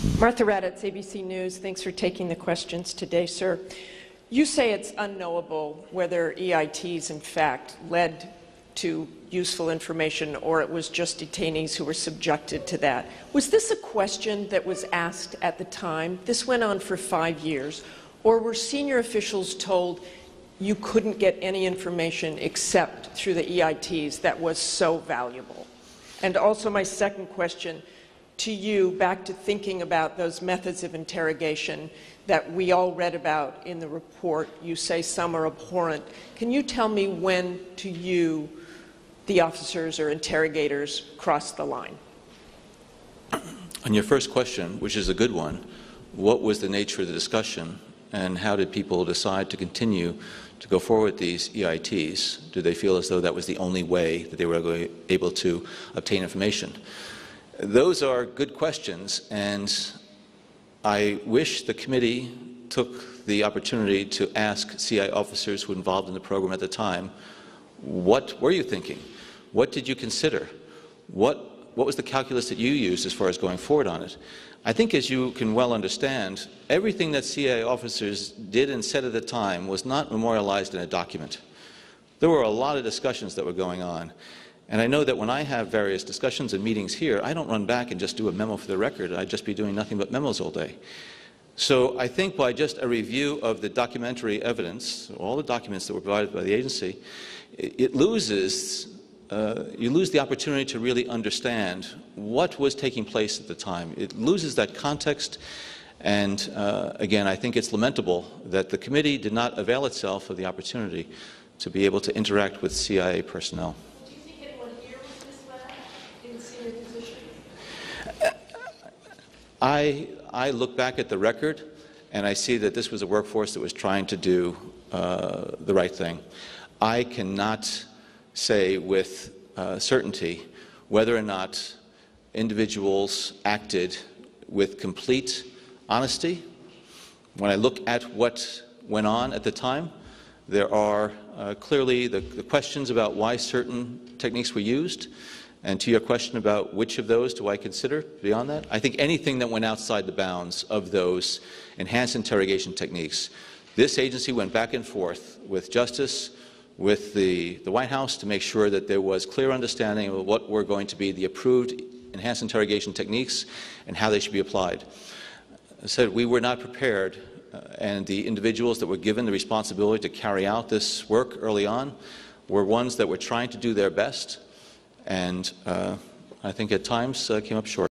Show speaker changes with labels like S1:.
S1: Martha Raddatz, ABC News. Thanks for taking the questions today, sir. You say it's unknowable whether EITs, in fact, led to useful information or it was just detainees who were subjected to that. Was this a question that was asked at the time? This went on for 5 years. Or were senior officials told you couldn't get any information except through the EITs that was so valuable? And also my second question to you, back to thinking about those methods of interrogation that we all read about in the report. You say some are abhorrent. Can you tell me when, to you, the officers or interrogators crossed the line?
S2: On your first question, which is a good one, what was the nature of the discussion and how did people decide to continue to go forward with these EITs? Did they feel as though that was the only way that they were able to obtain information? Those are good questions, and I wish the committee took the opportunity to ask CIA officers who were involved in the program at the time, what were you thinking? What did you consider? What was the calculus that you used as far as going forward on it? I think, as you can well understand, everything that CIA officers did and said at the time was not memorialized in a document. There were a lot of discussions that were going on. And I know that when I have various discussions and meetings here, I don't run back and just do a memo for the record. I'd just be doing nothing but memos all day. So I think by just a review of the documentary evidence, all the documents that were provided by the agency, you lose the opportunity to really understand what was taking place at the time. It loses that context. And again, I think it's lamentable that the committee did not avail itself of the opportunity to be able to interact with CIA personnel. I look back at the record and I see that this was a workforce that was trying to do the right thing. I cannot say with certainty whether or not individuals acted with complete honesty. When I look at what went on at the time, there are clearly the questions about why certain techniques were used. And to your question about which of those do I consider beyond that, I think anything that went outside the bounds of those enhanced interrogation techniques. This agency went back and forth with Justice, with the White House to make sure that there was clear understanding of what were going to be the approved enhanced interrogation techniques and how they should be applied. I said we were not prepared, and the individuals that were given the responsibility to carry out this work early on were ones that were trying to do their best, and I think at times came up short.